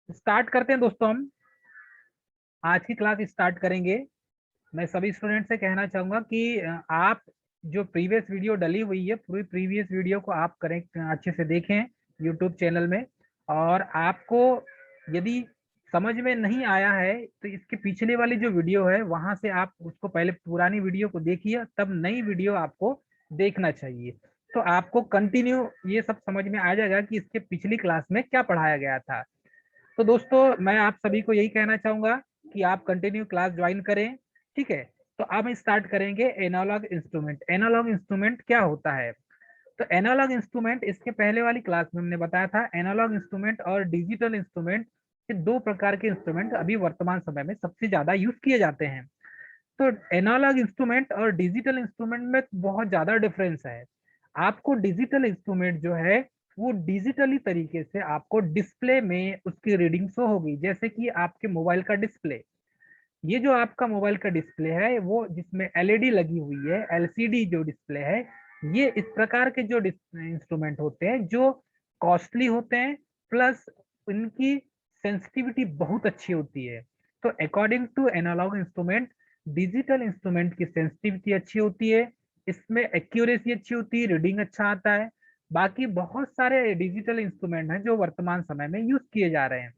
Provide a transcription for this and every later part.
Start करते हैं दोस्तों। हम आज की क्लास स्टार्ट करेंगे। मैं सभी स्टूडेंट से कहना चाहूंगा कि आप जो प्रीवियस वीडियो डली हुई है पूरी प्रीवियस वीडियो को आप करेक्ट अच्छे से देखें यूट्यूब चैनल में। और आपको यदि समझ में नहीं आया है तो इसके पिछले वाली जो वीडियो है वहां से आप उसको पहले पुरानी वीडियो को देखिए, तब नई वीडियो आपको देखना चाहिए। तो आपको कंटिन्यू ये सब समझ में आ जाएगा कि इसके पिछली क्लास में क्या पढ़ाया गया था। तो दोस्तों मैं आप सभी को यही कहना चाहूंगा कि आप कंटिन्यू क्लास ज्वाइन करें। ठीक है, तो अब हम स्टार्ट करेंगे एनालॉग इंस्ट्रूमेंट। एनालॉग इंस्ट्रूमेंट क्या होता है? तो एनालॉग इंस्ट्रूमेंट इसके पहले वाली क्लास में हमने बताया था, एनालॉग इंस्ट्रूमेंट और डिजिटल इंस्ट्रूमेंट, ये दो प्रकार के इंस्ट्रूमेंट अभी वर्तमान समय में सबसे ज्यादा यूज किए जाते हैं। तो एनालॉग इंस्ट्रूमेंट और डिजिटल इंस्ट्रूमेंट में बहुत ज्यादा डिफरेंस है। आपको डिजिटल इंस्ट्रूमेंट जो है वो डिजिटली तरीके से आपको डिस्प्ले में उसकी रीडिंग शो होगी, जैसे कि आपके मोबाइल का डिस्प्ले। ये जो आपका मोबाइल का डिस्प्ले है वो जिसमें एलईडी लगी हुई है, एलसीडी जो डिस्प्ले है, ये इस प्रकार के जो इंस्ट्रूमेंट होते हैं जो कॉस्टली होते हैं, प्लस इनकी सेंसिटिविटी बहुत अच्छी होती है। तो according to analog instrument, digital instrument की सेंसिटिविटी अच्छी होती है, इसमें एक्यूरेसी अच्छी होती है, रीडिंग अच्छा आता है। बाकी बहुत सारे डिजिटल इंस्ट्रूमेंट हैं जो वर्तमान समय में यूज किए जा रहे हैं।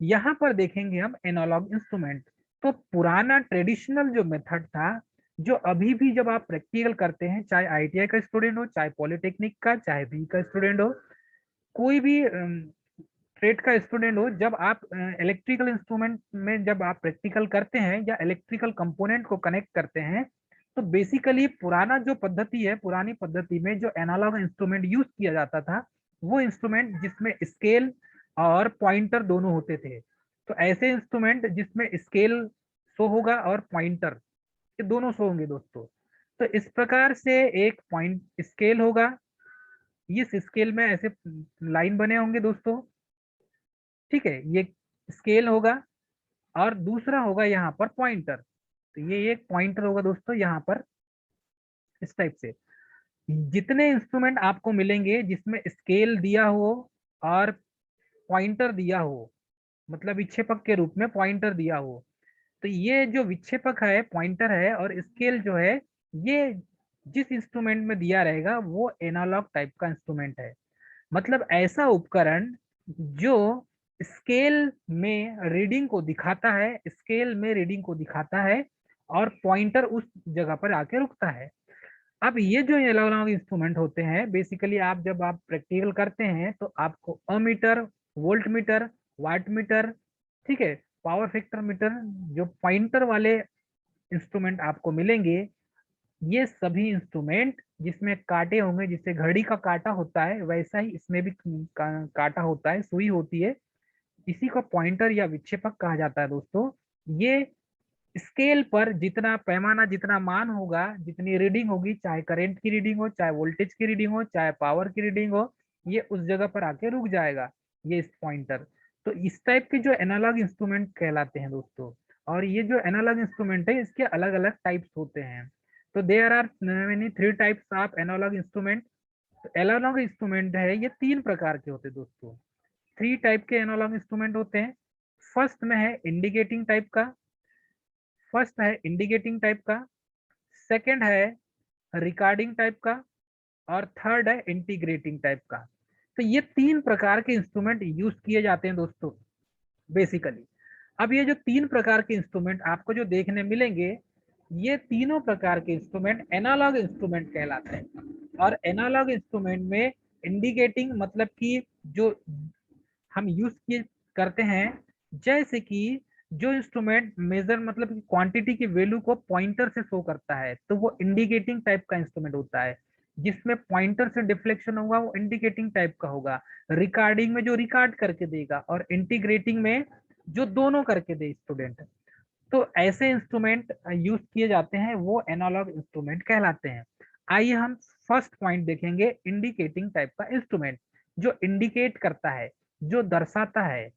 यहाँ पर देखेंगे हम एनालॉग इंस्ट्रूमेंट। तो पुराना ट्रेडिशनल जो मेथड था, जो अभी भी जब आप प्रैक्टिकल करते हैं, चाहे आईटीआई का स्टूडेंट हो, चाहे पॉलिटेक्निक का, चाहे बी का स्टूडेंट हो, कोई भी ट्रेड का स्टूडेंट हो, जब आप इलेक्ट्रिकल इंस्ट्रूमेंट में जब आप प्रैक्टिकल करते हैं या इलेक्ट्रिकल कंपोनेंट को कनेक्ट करते हैं, तो बेसिकली पुराना जो पद्धति है, पुरानी पद्धति में जो एनालॉग इंस्ट्रूमेंट यूज किया जाता था, वो इंस्ट्रूमेंट जिसमें स्केल और पॉइंटर दोनों होते थे। तो ऐसे इंस्ट्रूमेंट जिसमें स्केल शो होगा और पॉइंटर, ये दोनों शो होंगे दोस्तों। तो इस प्रकार से एक पॉइंट स्केल होगा, इस स्केल में ऐसे लाइन बने होंगे दोस्तों। ठीक है, ये स्केल होगा। और दूसरा होगा यहाँ पर पॉइंटर। तो ये एक पॉइंटर होगा दोस्तों यहाँ पर, इस टाइप से। जितने इंस्ट्रूमेंट आपको मिलेंगे जिसमें स्केल दिया हो और पॉइंटर दिया हो, मतलब विक्षेपक के रूप में पॉइंटर दिया हो, तो ये जो विक्षेपक है, पॉइंटर है, और स्केल जो है, ये जिस इंस्ट्रूमेंट में दिया रहेगा वो एनालॉग टाइप का इंस्ट्रूमेंट है। मतलब ऐसा उपकरण जो स्केल में रीडिंग को दिखाता है, स्केल में रीडिंग को दिखाता है, और पॉइंटर उस जगह पर आके रुकता है। अब ये जो एनालॉग इंस्ट्रूमेंट होते हैं, बेसिकली आप जब आप प्रैक्टिकल करते हैं तो आपको ammeter, volt meter, watt meter, ठीक है, पावर फैक्टर मीटर, जो पॉइंटर वाले इंस्ट्रूमेंट आपको मिलेंगे, ये सभी इंस्ट्रूमेंट जिसमें कांटे होंगे, जिससे घड़ी का कांटा होता है वैसा ही इसमें भी कांटा होता है, सुई होती है, इसी को पॉइंटर या विक्षेपक कहा जाता है दोस्तों। ये स्केल पर जितना पैमाना, जितना मान होगा, जितनी रीडिंग होगी, चाहे करंट की रीडिंग हो, चाहे वोल्टेज की रीडिंग हो, चाहे पावर की रीडिंग हो, ये उस जगह पर आके रुक जाएगा, ये इस पॉइंटर। तो इस टाइप के जो एनालॉग इंस्ट्रूमेंट कहलाते हैं दोस्तों। और ये जो एनालॉग इंस्ट्रूमेंट है इसके अलग अलग टाइप्स होते हैं। तो there are many three types of analog instrument. Analog instrument है ये तीन प्रकार के होते हैं दोस्तों। थ्री टाइप के एनालॉग इंस्ट्रूमेंट होते हैं। फर्स्ट में है इंडिकेटिंग टाइप का, फर्स्ट है इंडिकेटिंग टाइप का, सेकंड है रिकॉर्डिंग टाइप का, और थर्ड है इंटीग्रेटिंग टाइप का। तो ये तीन प्रकार के इंस्ट्रूमेंट यूज किए जाते हैं दोस्तों बेसिकली। अब ये जो तीन प्रकार के इंस्ट्रूमेंट आपको जो देखने मिलेंगे, ये तीनों प्रकार के इंस्ट्रूमेंट एनालॉग इंस्ट्रूमेंट कहलाते हैं। और एनालॉग इंस्ट्रूमेंट में इंडिकेटिंग मतलब कि जो हम यूज किए करते हैं, जैसे कि जो इंस्ट्रूमेंट मेजर मतलब कि क्वांटिटी की वैल्यू को पॉइंटर से शो करता है, तो वो इंडिकेटिंग टाइप का इंस्ट्रूमेंट होता है। जिसमें पॉइंटर से डिफ्लेक्शन होगा वो इंडिकेटिंग टाइप का होगा। रिकॉर्डिंग में जो रिकॉर्ड करके देगा, और इंटीग्रेटिंग में जो दोनों करके दे स्टूडेंट। तो ऐसे इंस्ट्रूमेंट यूज किए जाते हैं वो एनालॉग इंस्ट्रूमेंट कहलाते हैं। आइए हम फर्स्ट पॉइंट देखेंगे, इंडिकेटिंग टाइप का इंस्ट्रूमेंट, जो इंडिकेट करता है, जो दर्शाता है,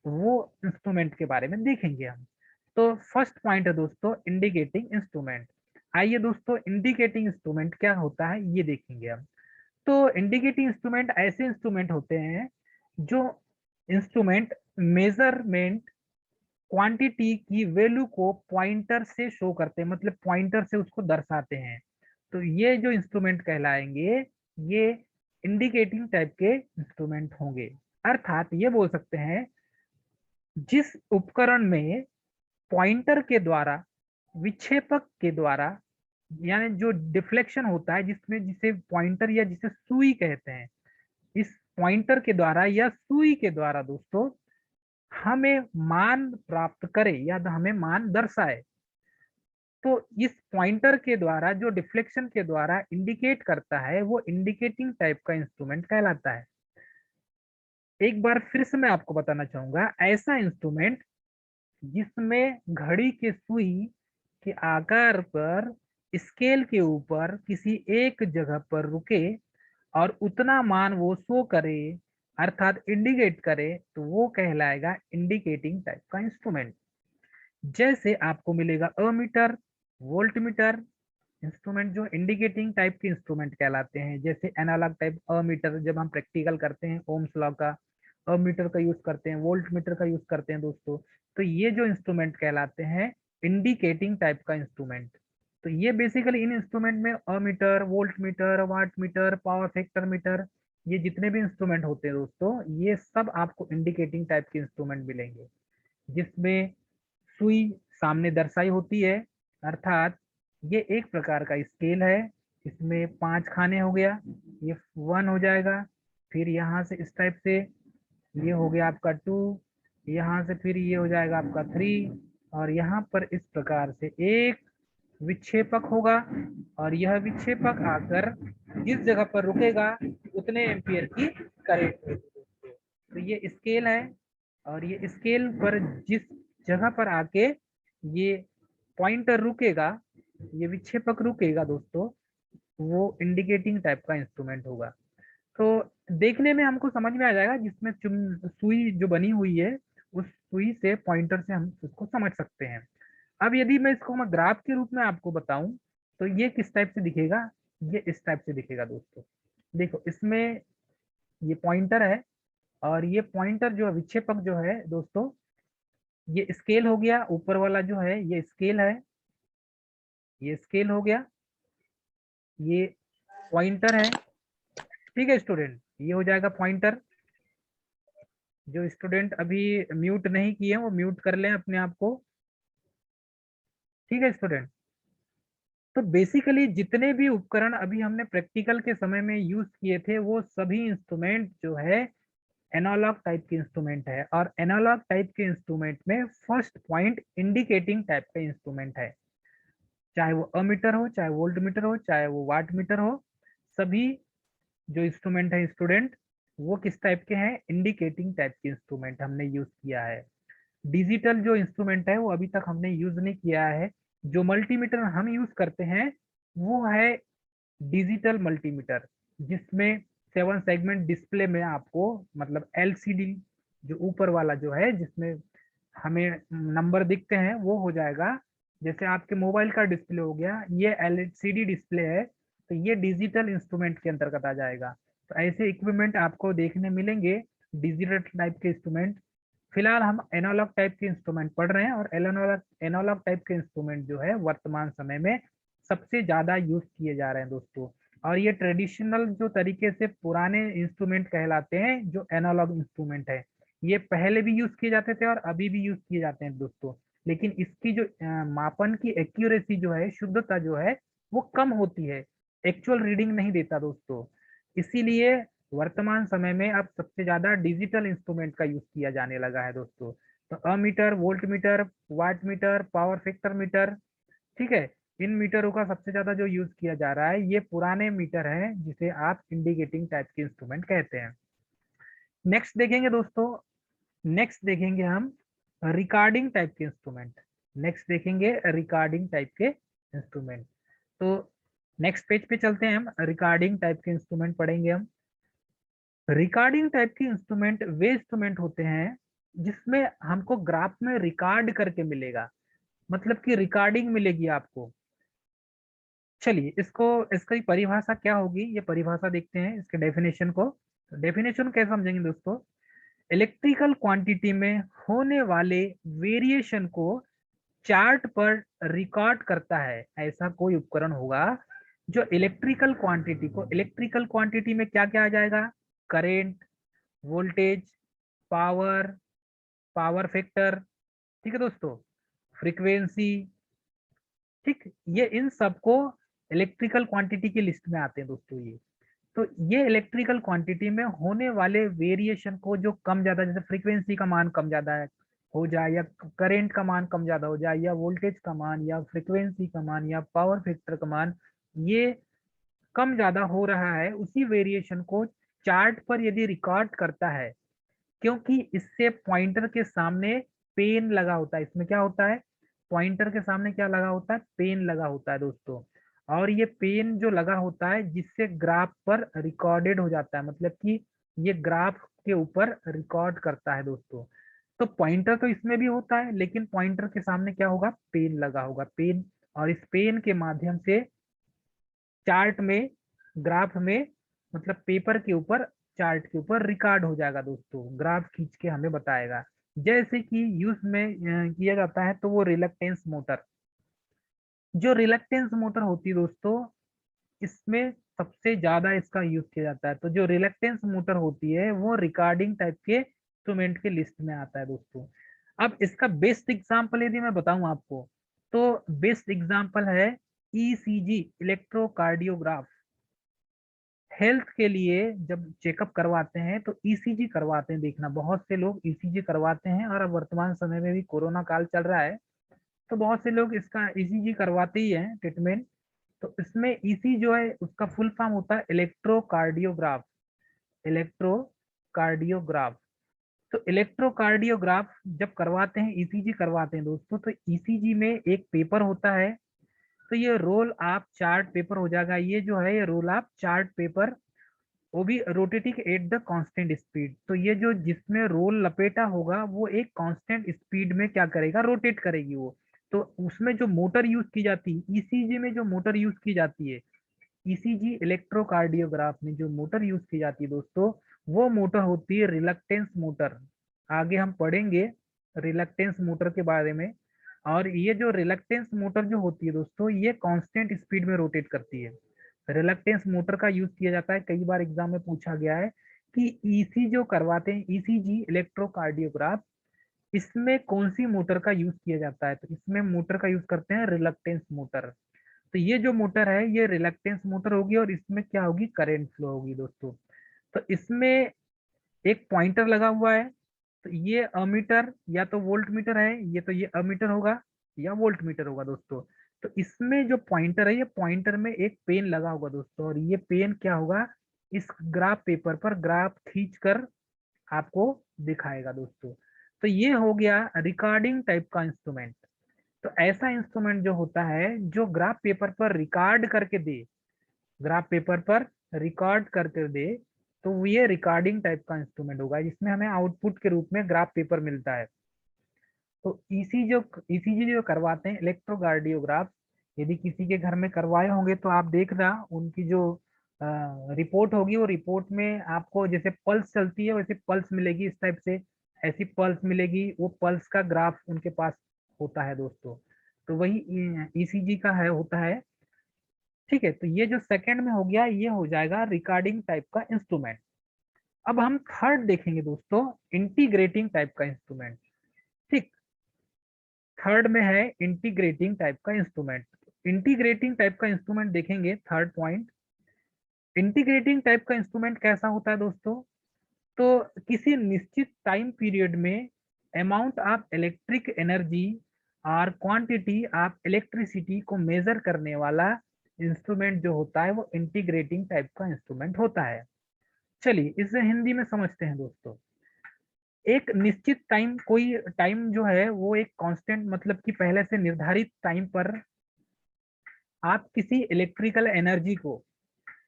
वो इंस्ट्रूमेंट के बारे में देखेंगे हम। तो फर्स्ट पॉइंट है दोस्तों इंडिकेटिंग इंस्ट्रूमेंट। आइए दोस्तों इंडिकेटिंग इंस्ट्रूमेंट क्या होता है ये देखेंगे हम। तो इंडिकेटिंग इंस्ट्रूमेंट ऐसे इंस्ट्रूमेंट होते हैं जो इंस्ट्रूमेंट मेजरमेंट क्वांटिटी की वैल्यू को पॉइंटर से शो करते हैं, मतलब पॉइंटर से उसको दर्शाते हैं। तो ये जो इंस्ट्रूमेंट कहलाएंगे ये इंडिकेटिंग टाइप के इंस्ट्रूमेंट होंगे। अर्थात ये बोल सकते हैं जिस उपकरण में पॉइंटर के द्वारा, विक्षेपक के द्वारा, यानी जो डिफ्लेक्शन होता है जिसमें, जिसे पॉइंटर या जिसे सुई कहते हैं, इस पॉइंटर के द्वारा या सुई के द्वारा दोस्तों हमें मान प्राप्त करे या हमें मान दर्शाए, तो इस पॉइंटर के द्वारा जो डिफ्लेक्शन के द्वारा इंडिकेट करता है वो इंडिकेटिंग टाइप का इंस्ट्रूमेंट कहलाता है। एक बार फिर से मैं आपको बताना चाहूंगा, ऐसा इंस्ट्रूमेंट जिसमें घड़ी के सुई के आकार पर स्केल के ऊपर किसी एक जगह पर रुके और उतना मान वो शो करे, अर्थात इंडिकेट करे, तो वो कहलाएगा इंडिकेटिंग टाइप का इंस्ट्रूमेंट। जैसे आपको मिलेगा अमीटर, वोल्टमीटर, इंस्ट्रूमेंट जो इंडिकेटिंग टाइप के इंस्ट्रूमेंट कहलाते हैं। जैसे एनालॉग टाइप अमीटर, जब हम प्रैक्टिकल करते हैं ओम्स लॉ का, अमीटर का यूज करते हैं, वोल्ट मीटर का यूज करते हैं दोस्तों। तो ये जो इंस्ट्रूमेंट कहलाते हैं इंडिकेटिंग टाइप का इंस्ट्रूमेंट। तो ये बेसिकली इन इंस्ट्रूमेंट में ammeter, volt meter, watt meter, power factor meter, ये जितने भी इंस्ट्रूमेंट होते हैं दोस्तों, ये सब आपको इंडिकेटिंग टाइप के इंस्ट्रूमेंट मिलेंगे, जिसमें सुई सामने दर्शाई होती है। अर्थात ये एक प्रकार का स्केल है, इसमें 5 खाने हो गया, ये 1 हो जाएगा, फिर यहाँ से इस टाइप से ये हो गया आपका 2, यहाँ से फिर ये हो जाएगा आपका 3, और यहाँ पर इस प्रकार से एक विक्षेपक होगा, और यह विक्षेपक आकर जिस जगह पर रुकेगा उतने एम्पियर की करंट होगी। तो ये स्केल है, और ये स्केल पर जिस जगह पर आके ये पॉइंटर रुकेगा, ये विक्षेपक रुकेगा दोस्तों, वो इंडिकेटिंग टाइप का इंस्ट्रूमेंट होगा। तो देखने में हमको समझ में आ जाएगा, जिसमें सुई जो बनी हुई है उस सुई से, पॉइंटर से हम उसको समझ सकते हैं। अब यदि मैं इसको मैं ग्राफ के रूप में आपको बताऊं तो ये किस टाइप से दिखेगा, ये इस टाइप से दिखेगा दोस्तों। देखो इसमें ये पॉइंटर है, और ये पॉइंटर जो विक्षेपक जो है दोस्तों, ये स्केल हो गया, ऊपर वाला जो है ये स्केल है, ये स्केल हो गया, ये पॉइंटर है। ठीक है स्टूडेंट, ये हो जाएगा पॉइंटर। जो स्टूडेंट अभी म्यूट नहीं किए वो म्यूट कर लें अपने आप को। ठीक है स्टूडेंट, तो बेसिकली जितने भी उपकरण अभी हमने प्रैक्टिकल के समय में यूज किए थे वो सभी इंस्ट्रूमेंट जो है एनालॉग टाइप के इंस्ट्रूमेंट है, और एनालॉग टाइप के इंस्ट्रूमेंट में फर्स्ट पॉइंट इंडिकेटिंग टाइप का इंस्ट्रूमेंट है। चाहे वो अमीटर हो, चाहे वोल्ट मीटर हो, चाहे वो वाट मीटर हो, सभी जो इंस्ट्रूमेंट है स्टूडेंट वो किस टाइप के हैं, इंडिकेटिंग टाइप के इंस्ट्रूमेंट हमने यूज किया है। डिजिटल जो इंस्ट्रूमेंट है वो अभी तक हमने यूज नहीं किया है। जो मल्टीमीटर हम यूज करते हैं वो है डिजिटल मल्टीमीटर, जिसमें 7 सेगमेंट डिस्प्ले में आपको, मतलब एलसीडी जो ऊपर वाला जो है जिसमें हमें नंबर दिखते हैं वो हो जाएगा। जैसे आपके मोबाइल का डिस्प्ले हो गया, ये एलसीडी डिस्प्ले है, तो ये डिजिटल इंस्ट्रूमेंट के अंतर्गत आ जाएगा। तो ऐसे इक्विपमेंट आपको देखने मिलेंगे, डिजिटल टाइप के इंस्ट्रूमेंट। फिलहाल हम एनालॉग टाइप के इंस्ट्रूमेंट पढ़ रहे हैं, और एनालॉग टाइप के इंस्ट्रूमेंट जो है वर्तमान समय में सबसे ज्यादा यूज किए जा रहे हैं दोस्तों। और ये ट्रेडिशनल जो तरीके से पुराने इंस्ट्रूमेंट कहलाते हैं, जो एनालॉग इंस्ट्रूमेंट है, ये पहले भी यूज किए जाते थे और अभी भी यूज किए जाते हैं दोस्तों। लेकिन इसकी जो मापन की एक्यूरेसी जो है, शुद्धता जो है, वो कम होती है, एक्चुअल रीडिंग नहीं देता दोस्तों। इसीलिए वर्तमान समय में अब सबसे ज्यादा डिजिटल इंस्ट्रूमेंट का यूज किया जाने लगा है दोस्तों। तो ammeter, volt meter, watt meter, power factor meter, ठीक है, इन मीटरों का सबसे ज्यादा जो यूज किया जा रहा है ये पुराने मीटर है, जिसे आप इंडिकेटिंग टाइप के इंस्ट्रूमेंट कहते हैं। नेक्स्ट देखेंगे दोस्तों, नेक्स्ट देखेंगे हम रिकॉर्डिंग टाइप के इंस्ट्रूमेंट। नेक्स्ट देखेंगे रिकॉर्डिंग टाइप के इंस्ट्रूमेंट। तो नेक्स्ट पेज पे चलते हैं, हम रिकॉर्डिंग टाइप के इंस्ट्रूमेंट पढ़ेंगे हम। रिकॉर्डिंग टाइप के इंस्ट्रूमेंट वे इंस्ट्रूमेंट होते हैं जिसमें हमको ग्राफ में रिकॉर्ड करके मिलेगा, मतलब कि रिकॉर्डिंग मिलेगी आपको। चलिए इसको, इसकी परिभाषा क्या होगी, ये परिभाषा देखते हैं इसके डेफिनेशन को। डेफिनेशन कैसे समझेंगे दोस्तों, इलेक्ट्रिकल क्वांटिटी में होने वाले वेरिएशन को चार्ट पर रिकॉर्ड करता है। ऐसा कोई उपकरण होगा जो इलेक्ट्रिकल क्वांटिटी में क्या क्या आ जाएगा, current, voltage, power, power factor, ठीक है दोस्तों, फ्रीक्वेंसी, ठीक, ये इन सबको इलेक्ट्रिकल क्वांटिटी की लिस्ट में आते हैं दोस्तों। ये तो ये इलेक्ट्रिकल क्वांटिटी में होने वाले वेरिएशन को जो कम ज्यादा, जैसे फ्रीक्वेंसी का मान कम ज्यादा हो जाए, या करंट का मान कम ज्यादा हो जाए, या वोल्टेज का मान, या फ्रीक्वेंसी का मान, या पावर फैक्टर का मान, ये कम ज्यादा हो रहा है, उसी वेरिएशन को चार्ट पर यदि रिकॉर्ड करता है, क्योंकि इससे पॉइंटर के सामने पेन लगा होता है। इसमें क्या होता है, पॉइंटर के सामने क्या लगा होता है, पेन लगा होता है दोस्तों। और ये पेन जो लगा होता है जिससे ग्राफ पर रिकॉर्डेड हो जाता है, मतलब कि ये ग्राफ के ऊपर रिकॉर्ड करता है दोस्तों। तो पॉइंटर तो इसमें भी होता है, लेकिन पॉइंटर के सामने क्या होगा, पेन लगा होगा, पेन। और इस पेन के माध्यम से चार्ट में, ग्राफ में, मतलब पेपर के ऊपर, चार्ट के ऊपर रिकॉर्ड हो जाएगा दोस्तों, ग्राफ खींच के हमें बताएगा। जैसे कि यूज में किया जाता है, तो वो रिलक्टेंस मोटर, जो रिलक्टेंस मोटर होती है दोस्तों, इसमें सबसे ज्यादा इसका यूज किया जाता है। तो जो रिलक्टेंस मोटर होती है वो रिकॉर्डिंग टाइप के इंस्ट्रूमेंट के लिस्ट में आता है दोस्तों। अब इसका बेस्ट एग्जांपल यदि मैं बताऊं आपको, तो बेस्ट एग्जांपल है ईसीजी, इलेक्ट्रोकार्डियोग्राफ। हेल्थ के लिए जब चेकअप करवाते हैं तो ईसीजी करवाते हैं, देखना बहुत से लोग ईसीजी करवाते हैं। और अब वर्तमान समय में भी कोरोना काल चल रहा है, तो बहुत से लोग इसका ईसीजी करवाते ही हैं ट्रीटमेंट। तो इसमें ईसी जो है उसका फुल फॉर्म होता है इलेक्ट्रोकार्डियोग्राफ। इलेक्ट्रोकार्डियोग्राफ, तो इलेक्ट्रोकार्डियोग्राफ जब करवाते हैं, ईसीजी करवाते हैं दोस्तों, तो ईसीजी में एक पेपर होता है। तो ये रोल आप चार्ट पेपर हो जाएगा, ये जो है ये रोल आप चार्ट पेपर, वो भी rotating at the constant speed. तो ये जो जिसमें रोल लपेटा होगा वो एक कांस्टेंट स्पीड में क्या करेगा, रोटेट करेगी वो। तो उसमें जो मोटर यूज की जाती है, ईसीजी में जो मोटर यूज की जाती है, ईसीजी इलेक्ट्रोकार्डियोग्राफ में जो मोटर यूज की जाती है दोस्तों, वो मोटर होती है रिलक्टेंस मोटर। आगे हम पढ़ेंगे रिलक्टेंस मोटर के बारे में। और ये जो रिलक्टेंस मोटर जो होती है दोस्तों, ये कांस्टेंट स्पीड में रोटेट करती है। रिलक्टेंस मोटर का यूज किया जाता है, कई बार एग्जाम में पूछा गया है कि ईसी जो करवाते हैं, ईसीजी इलेक्ट्रोकार्डियोग्राफ, इसमें कौन सी मोटर का यूज किया जाता है। तो इसमें मोटर का यूज करते हैं रिलक्टेंस मोटर। तो ये जो मोटर है ये रिलक्टेंस मोटर होगी, और इसमें क्या होगी, करंट फ्लो होगी दोस्तों। तो इसमें एक पॉइंटर लगा हुआ है। तो ये अमीटर या तो वोल्ट मीटर है, ये तो ये अमीटर होगा या वोल्ट मीटर होगा दोस्तों। तो इसमें जो पॉइंटर है, ये पॉइंटर में एक पेन लगा होगा दोस्तों, और ये पेन क्या होगा, इस ग्राफ पेपर पर ग्राफ खींच कर आपको दिखाएगा दोस्तों। तो ये हो गया रिकॉर्डिंग टाइप का इंस्ट्रूमेंट। तो ऐसा इंस्ट्रूमेंट जो होता है जो ग्राफ पेपर पर रिकॉर्ड करके दे, ग्राफ पेपर पर रिकॉर्ड करके दे, तो ये रिकॉर्डिंग टाइप का इंस्ट्रूमेंट होगा, जिसमें हमें आउटपुट के रूप में ग्राफ पेपर मिलता है। तो ईसीजी जो करवाते हैं इलेक्ट्रोकार्डियोग्राफ, यदि किसी के घर में करवाए होंगे तो आप देखना उनकी जो रिपोर्ट होगी, वो रिपोर्ट में आपको जैसे पल्स चलती है वैसे पल्स मिलेगी, इस टाइप से ऐसी पल्स मिलेगी, वो पल्स का ग्राफ उनके पास होता है दोस्तों। तो वही ईसीजी का है, होता है। ठीक है, तो ये जो सेकंड में हो गया, ये हो जाएगा रिकॉर्डिंग टाइप का इंस्ट्रूमेंट। अब हम थर्ड देखेंगे दोस्तों, इंटीग्रेटिंग टाइप का इंस्ट्रूमेंट। ठीक, थर्ड में है इंटीग्रेटिंग टाइप का इंस्ट्रूमेंट। इंटीग्रेटिंग टाइप का इंस्ट्रूमेंट देखेंगे, थर्ड पॉइंट। इंटीग्रेटिंग टाइप का इंस्ट्रूमेंट कैसा होता है दोस्तों, तो किसी निश्चित टाइम पीरियड में अमाउंट ऑफ इलेक्ट्रिक एनर्जी और क्वांटिटी ऑफ इलेक्ट्रिसिटी को मेजर करने वाला इंस्ट्रूमेंट जो होता है वो इंटीग्रेटिंग टाइप का इंस्ट्रूमेंट होता है। चलिए इसे हिंदी में समझते हैं दोस्तों। एक निश्चित टाइम, कोई टाइम जो है वो एक कांस्टेंट, मतलब कि पहले से निर्धारित टाइम पर आप किसी इलेक्ट्रिकल एनर्जी को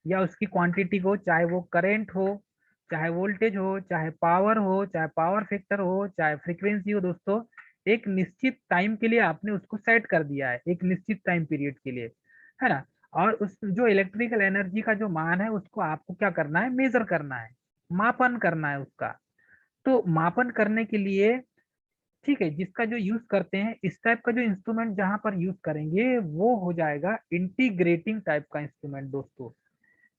या उसकी क्वांटिटी को, चाहे वो करंट हो, चाहे वोल्टेज हो, चाहे पावर हो, चाहे पावर फैक्टर हो, चाहे फ्रीक्वेंसी हो दोस्तों, एक निश्चित टाइम के लिए आपने उसको सेट कर दिया है, एक निश्चित टाइम पीरियड के लिए, है ना। और उस जो इलेक्ट्रिकल एनर्जी का जो मान है उसको आपको क्या करना है, मेजर करना है, मापन करना है उसका। तो मापन करने के लिए, ठीक है, जिसका जो यूज करते हैं, इस टाइप का जो इंस्ट्रूमेंट जहां पर यूज करेंगे वो हो जाएगा इंटीग्रेटिंग टाइप का इंस्ट्रूमेंट दोस्तों।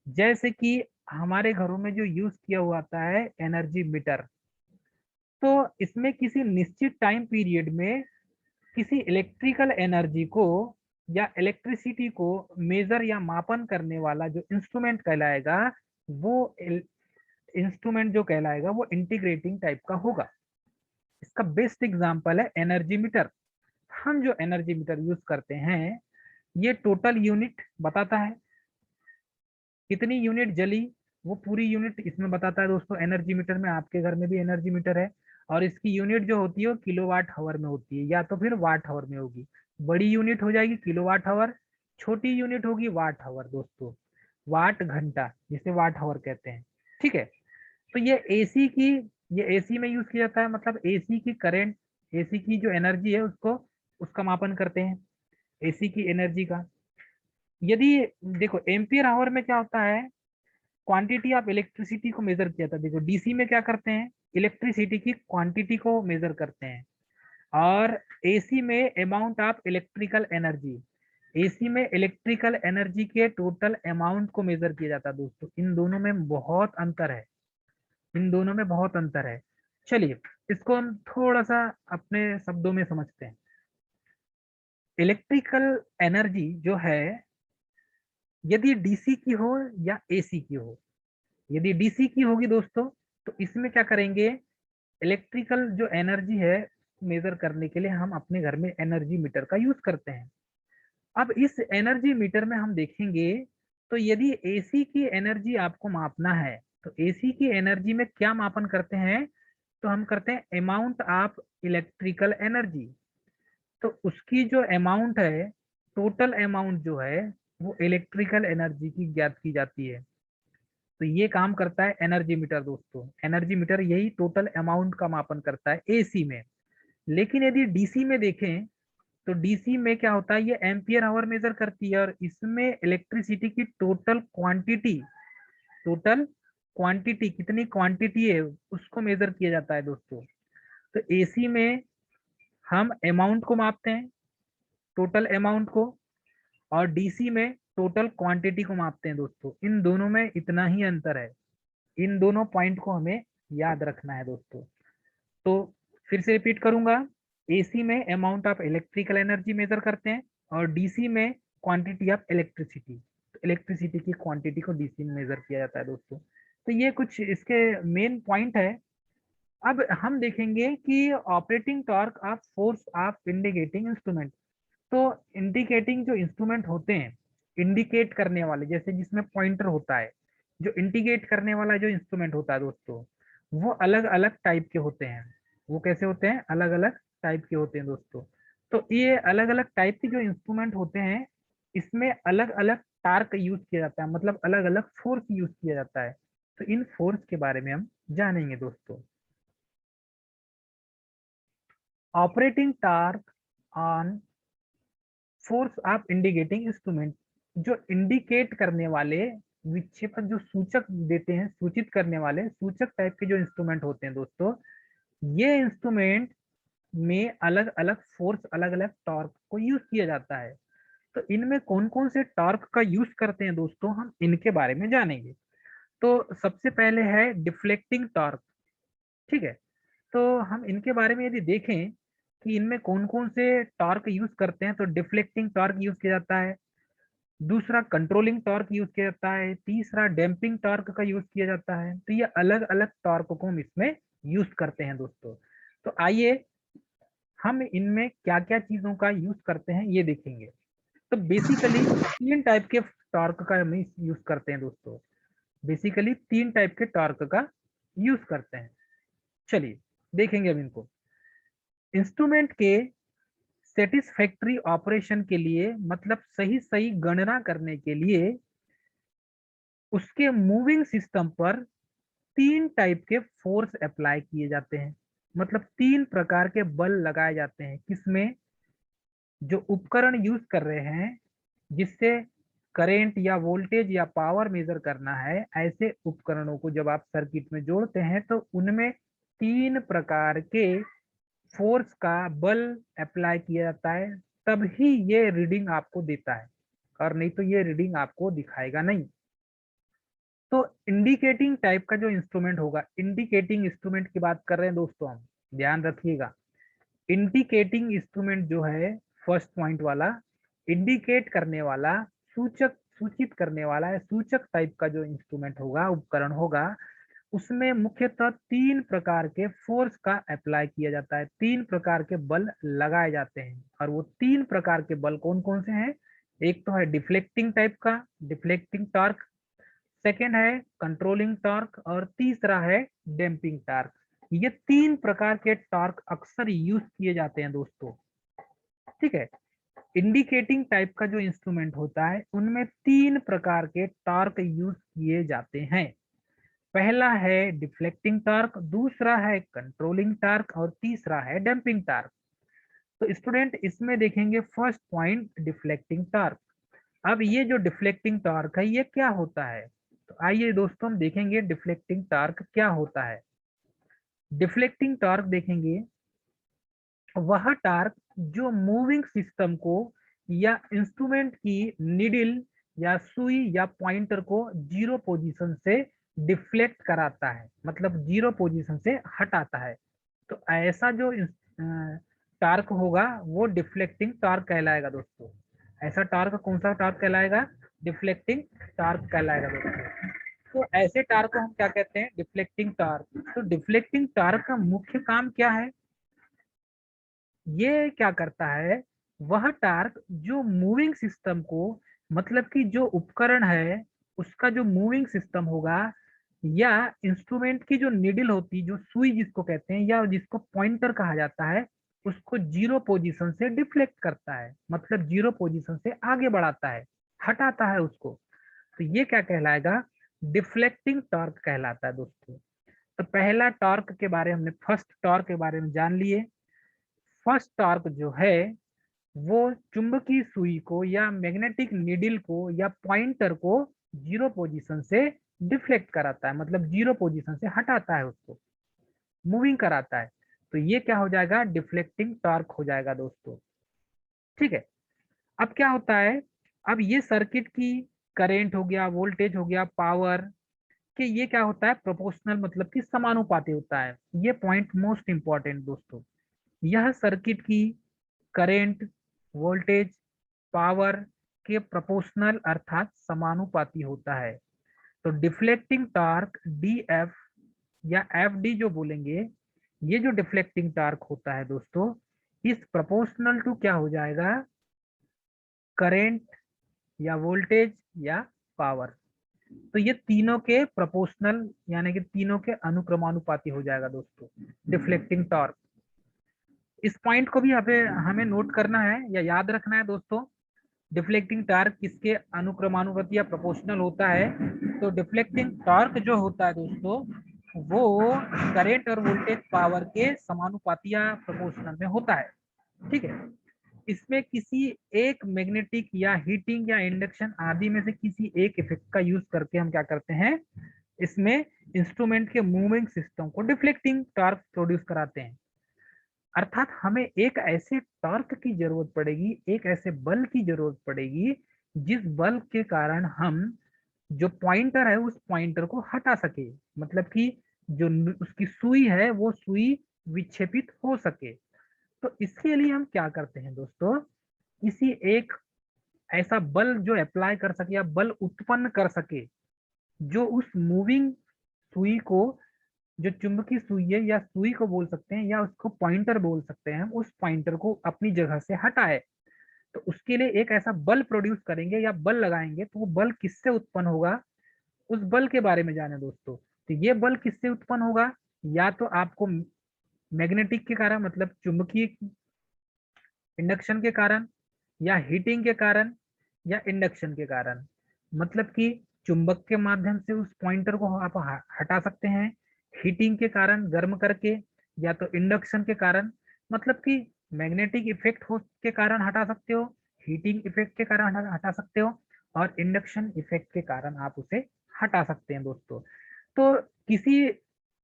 जैसे कि हमारे घरों में जो यूज किया हुआ आता है एनर्जी मीटर, तो इसमें किसी निश्चित टाइम पीरियड में किसी इलेक्ट्रिकल एनर्जी को या इलेक्ट्रिसिटी को मेजर या मापन करने वाला जो इंस्ट्रूमेंट कहलाएगा, वो इंस्ट्रूमेंट जो कहलाएगा वो इंटीग्रेटिंग टाइप का होगा। इसका बेस्ट एग्जांपल है एनर्जी मीटर। हम जो एनर्जी मीटर यूज करते हैं, ये टोटल यूनिट बताता है, कितनी यूनिट जली, वो पूरी यूनिट इसमें बताता है दोस्तों। एनर्जी मीटर में, आपके घर में भी एनर्जी मीटर है, और इसकी यूनिट जो होती है वो किलोवाट हावर में होती है, या तो फिर वाट हावर में होगी। बड़ी यूनिट हो जाएगी किलोवाट हावर, छोटी यूनिट होगी वाट हावर दोस्तों। वाट घंटा जिसे वाट हावर कहते हैं, ठीक है। तो ये एसी में यूज किया जाता है, मतलब एसी की करंट, एसी की जो एनर्जी है उसको, उसका मापन करते हैं एसी की एनर्जी का। यदि देखो एम्पियर आवर में क्या होता है, क्वांटिटी ऑफ इलेक्ट्रिसिटी को मेजर किया था। देखो डीसी में क्या करते हैं, इलेक्ट्रिसिटी की क्वांटिटी को मेजर करते हैं, और एसी में amount of electrical energy, AC में इलेक्ट्रिकल एनर्जी के टोटल अमाउंट को मेजर किया जाता है दोस्तों। इन दोनों में बहुत अंतर है, इन दोनों में बहुत अंतर है। चलिए इसको हम थोड़ा सा अपने शब्दों में समझते हैं। इलेक्ट्रिकल एनर्जी जो है, यदि डीसी की हो या एसी की हो, यदि डीसी की होगी दोस्तों, तो इसमें क्या करेंगे, इलेक्ट्रिकल जो एनर्जी है मेजर करने के लिए हम अपने घर में एनर्जी मीटर का यूज करते हैं। अब इस एनर्जी मीटर में हम देखेंगे, तो यदि एसी की एनर्जी आपको मापना है, तो एसी की एनर्जी में क्या मापन करते हैं, तो हम करते हैं अमाउंट ऑफ इलेक्ट्रिकल एनर्जी। तो उसकी जो अमाउंट है, टोटल अमाउंट जो है, वो इलेक्ट्रिकल एनर्जी की ज्ञात की जाती है। तो ये काम करता है एनर्जी मीटर दोस्तों। एनर्जी मीटर यही टोटल अमाउंट का मापन करता है एसी में। लेकिन यदि डीसी में देखें, तो डीसी में क्या होता है, ये एम्पियर आवर मेजर करती है, और इसमें इलेक्ट्रिसिटी की टोटल क्वांटिटी कितनी क्वांटिटी है उसको मेजर किया जाता है दोस्तों। तो एसी में हम अमाउंट को मापते हैं, टोटल अमाउंट को, और डीसी में टोटल क्वांटिटी को मापते हैं दोस्तों। इन दोनों में इतना ही अंतर है, इन दोनों पॉइंट को हमें याद रखना है दोस्तों। तो फिर से रिपीट करूंगा, एसी में amount of electrical energy measure करते हैं, और डीसी में क्वांटिटी ऑफ इलेक्ट्रिसिटी, तो इलेक्ट्रिसिटी की क्वांटिटी को डीसी में मेजर किया जाता है दोस्तों। तो ये कुछ इसके मेन पॉइंट है। अब हम देखेंगे कि operating torque of force of indicating instrument. तो इंडिकेटिंग जो इंस्ट्रूमेंट होते हैं, इंडिकेट करने वाले, जैसे जिसमें पॉइंटर होता है, जो इंडिकेट करने वाला जो इंस्ट्रूमेंट होता है दोस्तों, वो अलग अलग टाइप के होते हैं। वो कैसे होते हैं, अलग अलग टाइप के होते हैं दोस्तों। तो ये अलग अलग टाइप के जो इंस्ट्रूमेंट होते हैं, इसमें अलग अलग टार्क यूज किया जाता है, मतलब अलग अलग फोर्स यूज किया जाता है। तो इन फोर्स के बारे में हम जानेंगे दोस्तों। Operating torque on force of indicating instrument, जो इंडिकेट करने वाले, विक्षेपक जो सूचक देते हैं, सूचित करने वाले सूचक टाइप के जो इंस्ट्रूमेंट होते हैं दोस्तों, ये इंस्ट्रूमेंट में अलग अलग फोर्स, अलग अलग टॉर्क को यूज किया जाता है। तो इनमें कौन कौन से टॉर्क का यूज करते हैं दोस्तों, हम इनके बारे में जानेंगे। तो सबसे पहले है डिफ्लेक्टिंग टॉर्क, ठीक है। तो हम इनके बारे में यदि देखें कि इनमें कौन कौन से टॉर्क यूज करते हैं, तो डिफ्लेक्टिंग टॉर्क यूज किया जाता है, दूसरा कंट्रोलिंग टॉर्क यूज किया जाता है, तीसरा डैम्पिंग टॉर्क का यूज किया जाता है। तो ये अलग अलग टॉर्क को हम इसमें यूज करते हैं दोस्तों। तो आइए हम इनमें क्या क्या चीजों का यूज करते हैं ये देखेंगे। तो बेसिकली तीन टाइप के टॉर्क का हम यूज करते हैं दोस्तों। बेसिकली तीन टाइप के टॉर्क का यूज करते हैं। चलिए देखेंगे अब इनको। इंस्ट्रूमेंट के सेटिस्फैक्ट्री ऑपरेशन के लिए, मतलब सही सही गणना करने के लिए, उसके मूविंग सिस्टम पर तीन टाइप के फोर्स अप्लाई किए जाते हैं, मतलब तीन प्रकार के बल लगाए जाते हैं। किसमें, जो उपकरण यूज कर रहे हैं जिससे करंट या वोल्टेज या पावर मेजर करना है, ऐसे उपकरणों को जब आप सर्किट में जोड़ते हैं तो उनमें 3 प्रकार के फोर्स का बल अप्लाई किया जाता है, तभी ये रीडिंग आपको देता है, और नहीं तो ये रीडिंग आपको दिखाएगा नहीं। तो इंडिकेटिंग टाइप का जो इंस्ट्रूमेंट होगा, इंडिकेटिंग इंस्ट्रूमेंट की बात कर रहे हैं दोस्तों हम, ध्यान रखिएगा। इंडिकेटिंग इंस्ट्रूमेंट जो है फर्स्ट पॉइंट वाला, इंडिकेट करने वाला, सूचक सूचित करने वाला है, सूचक टाइप का जो इंस्ट्रूमेंट होगा, उपकरण होगा, उसमें मुख्यतः 3 प्रकार के फोर्स का अप्लाई किया जाता है, 3 प्रकार के बल लगाए जाते हैं। और वो 3 प्रकार के बल कौन कौन से हैं? एक तो है डिफ्लेक्टिंग टाइप का, डिफ्लेक्टिंग टॉर्क, सेकेंड है कंट्रोलिंग टॉर्क, और तीसरा है डैम्पिंग टॉर्क। ये 3 प्रकार के टॉर्क अक्सर यूज किए जाते हैं दोस्तों, ठीक है। इंडिकेटिंग टाइप का जो इंस्ट्रूमेंट होता है उनमें 3 प्रकार के टॉर्क यूज किए जाते हैं। पहला है डिफ्लेक्टिंग टॉर्क, दूसरा है कंट्रोलिंग टॉर्क, और तीसरा है डैम्पिंग टॉर्क। तो स्टूडेंट इसमें देखेंगे फर्स्ट पॉइंट डिफ्लेक्टिंग टॉर्क। अब ये जो डिफ्लेक्टिंग टॉर्क है ये क्या होता है? तो आइए दोस्तों हम देखेंगे डिफ्लेक्टिंग टॉर्क क्या होता है। डिफ्लेक्टिंग टॉर्क देखेंगे वह टॉर्क जो मूविंग सिस्टम को या इंस्ट्रूमेंट की निडिल या सुई या पॉइंटर को जीरो पोजीशन से डिफ्लेक्ट कराता है, मतलब जीरो पोजीशन से हटाता है। तो ऐसा जो टॉर्क होगा वो डिफ्लेक्टिंग टॉर्क कहलाएगा दोस्तों। ऐसा टॉर्क कौन सा टॉर्क कहलाएगा? डिफ्लेक्टिंग टॉर्क कहलाएगा दोस्तों। तो ऐसे टॉर्क को हम क्या कहते हैं? Deflecting torque. तो डिफ्लेक्टिंग टॉर्क का मुख्य काम क्या है? ये क्या करता है? वह टार्क जो मूविंग सिस्टम को, मतलब कि जो उपकरण है उसका जो मूविंग सिस्टम होगा, या इंस्ट्रूमेंट की जो निडल होती, जो सुई जिसको कहते हैं या जिसको पॉइंटर कहा जाता है, उसको जीरो पोजीशन से डिफ्लेक्ट करता है, मतलब जीरो पोजीशन से आगे बढ़ाता है, हटाता है उसको। तो ये क्या कहलाएगा? डिफ्लेक्टिंग टॉर्क कहलाता है दोस्तों। तो पहला टॉर्क के बारे में हमने, फर्स्ट टॉर्क के बारे में जान लिए। फर्स्ट टॉर्क जो है वो चुंबकीय सुई को या मैग्नेटिक नीडल को या पॉइंटर को जीरो पोजीशन से डिफ्लेक्ट कराता है, मतलब जीरो पोजीशन से हटाता है, उसको मूविंग कराता है। तो ये क्या हो जाएगा? डिफ्लेक्टिंग टॉर्क हो जाएगा दोस्तों, ठीक है। अब क्या होता है? अब ये सर्किट की करंट हो गया, वोल्टेज हो गया, पावर कि ये क्या होता है? प्रोपोर्शनल, मतलब कि समानुपाती होता है। ये पॉइंट मोस्ट इंपॉर्टेंट दोस्तों। यह सर्किट की करंट, वोल्टेज, पावर के प्रोपोर्शनल अर्थात समानुपाती होता है। तो डिफ्लेक्टिंग टॉर्क डी एफ या एफ डी जो बोलेंगे, ये जो डिफ्लेक्टिंग टॉर्क होता है दोस्तों, इस प्रोपोर्शनल टू क्या हो जाएगा? करंट या वोल्टेज या पावर। तो ये तीनों के प्रोपोर्शनल यानी कि तीनों के अनुक्रमानुपाती हो जाएगा दोस्तों डिफ्लेक्टिंग टॉर्क। इस पॉइंट को भी हमें नोट करना है या याद रखना है दोस्तों। डिफ्लेक्टिंग टॉर्क किसके अनुक्रमानुपाती या प्रोपोर्शनल होता है? तो डिफ्लेक्टिंग टॉर्क जो होता है दोस्तों वो करंट और वोल्टेज पावर के समानुपाती या प्रोपोर्शनल में होता है, ठीक है। इसमें किसी एक मैग्नेटिक या हीटिंग या इंडक्शन आदि में से किसी एक इफेक्ट का यूज करके हम क्या करते हैं? इसमें इंस्ट्रूमेंट के मूविंग सिस्टम को डिफ्लेक्टिंग टॉर्क प्रोड्यूस कराते हैं। अर्थात हमें एक ऐसे टॉर्क की जरूरत पड़ेगी, एक ऐसे बल की जरूरत पड़ेगी जिस बल के कारण हम जो पॉइंटर है उस पॉइंटर को हटा सके, मतलब कि जो उसकी सुई है वो सुई विक्षेपित हो सके। तो इसके लिए हम क्या करते हैं दोस्तों? किसी एक ऐसा बल जो अप्लाई कर सके या बल उत्पन्न कर सके जो उस मूविंग सुई को, जो चुंबकीय सुई है या सुई को बोल सकते हैं या उसको पॉइंटर बोल सकते हैं, उस पॉइंटर को अपनी जगह से हटाए। तो उसके लिए एक ऐसा बल प्रोड्यूस करेंगे या बल लगाएंगे। तो वो बल किससे उत्पन्न होगा? उस बल के बारे में जाने दोस्तों। तो ये बल किससे उत्पन्न होगा? या तो आपको मैग्नेटिक के कारण, मतलब चुंबकीय इंडक्शन के कारण, या हीटिंग के कारण, या इंडक्शन के कारण। मतलब कि चुंबक के माध्यम से उस पॉइंटर को आप हटा सकते हैं, हीटिंग के कारण गर्म करके, या तो इंडक्शन के कारण, मतलब कि मैग्नेटिक इफेक्ट हो के कारण हटा सकते हो, हीटिंग इफेक्ट के कारण हटा सकते हो, और इंडक्शन इफेक्ट के कारण आप उसे हटा सकते हैं दोस्तों। तो किसी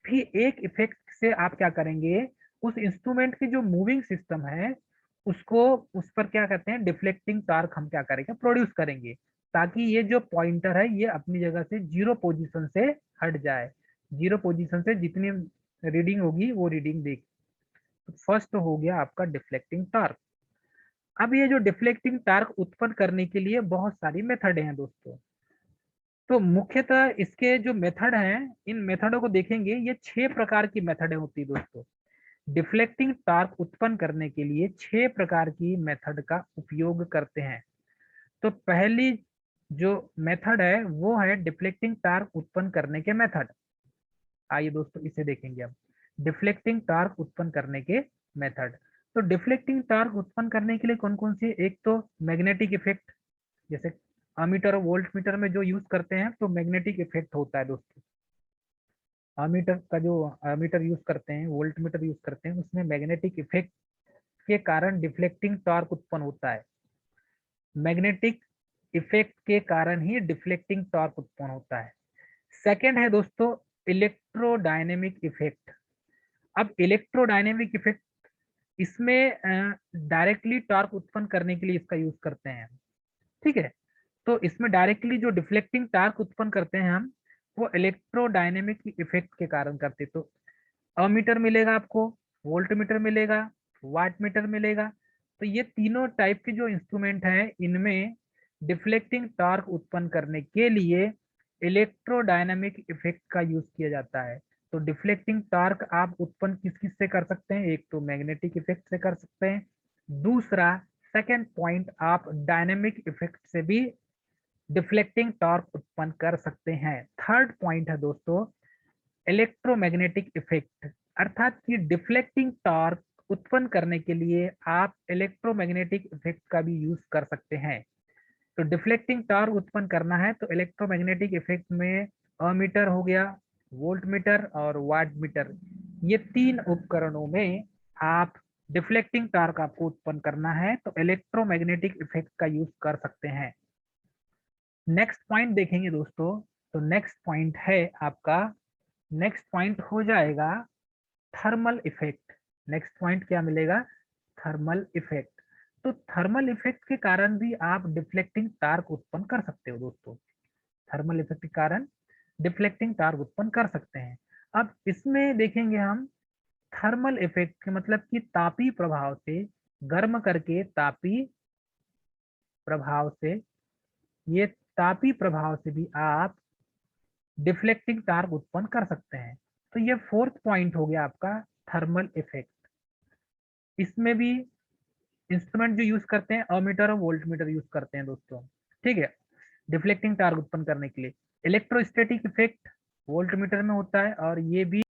भी एक इफेक्ट से आप क्या करेंगे, उस इंस्ट्रूमेंट की जो मूविंग सिस्टम है उसको, उस पर क्या कहते हैं, डिफ्लेक्टिंग टार्क हम क्या करेंगे, प्रोड्यूस करेंगे, ताकि ये जो पॉइंटर है ये अपनी जगह से जीरो पोजीशन से हट जाए। जीरो पोजीशन से जितनी रीडिंग होगी वो रीडिंग देख। फर्स्ट हो गया आपका डिफ्लेक्टिंग टार्क। अब ये जो डिफ्लेक्टिंग टार्क उत्पन्न करने के लिए बहुत सारी मेथड हैं दोस्तों। तो मुख्यतः इसके जो मेथड हैं, इन मेथडों को देखेंगे, ये 6 प्रकार की मेथडें होती है दोस्तों। डिफ्लेक्टिंग टार्क उत्पन्न करने के लिए 6 प्रकार की मेथड का उपयोग करते हैं। तो पहली जो मेथड है वो है डिफ्लेक्टिंग टार्क उत्पन्न करने के मेथड। आइए दोस्तों इसे देखेंगे अब, डिफ्लेक्टिंग टार्क उत्पन्न करने के मेथड। तो डिफ्लेक्टिंग टार्क उत्पन्न करने के लिए कौन कौन सी, एक तो मैग्नेटिक इफेक्ट, जैसे अमीटर और वोल्ट मीटर में जो यूज करते हैं तो मैग्नेटिक इफेक्ट होता है दोस्तों। अमीटर का जो अमीटर यूज करते हैं, वोल्ट मीटर यूज करते हैं, उसमें मैग्नेटिक इफेक्ट के कारण डिफ्लेक्टिंग टॉर्क उत्पन्न होता है। मैग्नेटिक इफेक्ट के कारण ही डिफ्लेक्टिंग टॉर्क उत्पन्न होता है। सेकंड है दोस्तों इलेक्ट्रोडायनेमिक इफेक्ट। अब इलेक्ट्रोडायनेमिक इफेक्ट, इसमें डायरेक्टली टॉर्क उत्पन्न करने के लिए इसका यूज करते हैं। ठीक है, तो इसमें डायरेक्टली जो डिफ्लेक्टिंग टार्क उत्पन्न करते हैं हम, वो इलेक्ट्रोडायनेमिक इफेक्ट के कारण करते हैं। तो अमीटर मिलेगा आपको, वोल्ट मीटर मिलेगा, वाट मीटर मिलेगा। तो ये तीनों टाइप के जो इंस्ट्रूमेंट हैं, इनमें डिफ्लेक्टिंग टॉर्क उत्पन्न करने के लिए इलेक्ट्रोडायनामिक इफेक्ट का यूज किया जाता है। तो डिफ्लेक्टिंग टॉर्क आप उत्पन्न किस किस से कर सकते हैं, एक तो मैग्नेटिक इफेक्ट से कर सकते हैं, दूसरा सेकेंड पॉइंट आप डायनेमिक इफेक्ट से भी डिफ्लेक्टिंग टॉर्क उत्पन्न कर सकते हैं। थर्ड पॉइंट है दोस्तों इलेक्ट्रोमैग्नेटिक इफेक्ट, अर्थात कि डिफ्लेक्टिंग टॉर्क उत्पन्न करने के लिए आप इलेक्ट्रोमैग्नेटिक इफेक्ट का भी यूज कर सकते हैं। तो डिफ्लेक्टिंग टॉर्क उत्पन्न करना है तो इलेक्ट्रोमैग्नेटिक इफेक्ट में अमीटर हो गया, वोल्ट मीटर और वाट मीटर, ये तीन उपकरणों में आप डिफ्लेक्टिंग टॉर्क आपको उत्पन्न करना है तो इलेक्ट्रोमैग्नेटिक इफेक्ट का यूज कर सकते हैं। नेक्स्ट पॉइंट देखेंगे दोस्तों, तो नेक्स्ट पॉइंट है आपका, नेक्स्ट पॉइंट हो जाएगा थर्मल इफेक्ट। नेक्स्ट पॉइंट क्या मिलेगा, थर्मल इफेक्ट। तो थर्मल इफेक्ट के कारण भी आप डिफ्लेक्टिंग टार्क उत्पन्न कर सकते हो दोस्तों। थर्मल इफेक्ट के कारण डिफ्लेक्टिंग टार्क उत्पन्न कर सकते हैं। अब इसमें देखेंगे हम थर्मल इफेक्ट के मतलब कि तापी प्रभाव से, गर्म करके तापी प्रभाव से, ये तापी प्रभाव से भी आप डिफ्लेक्टिंग टार्क उत्पन्न कर सकते हैं। तो ये फोर्थ पॉइंट हो गया आपका थर्मल इफेक्ट। इसमें भी इंस्ट्रूमेंट जो यूज करते हैं अमीटर और वोल्ट मीटर यूज करते हैं दोस्तों। ठीक है, डिफ्लेक्टिंग टार्क उत्पन्न करने के लिए इलेक्ट्रोस्टैटिक इफेक्ट वोल्ट मीटर में होता है और ये भी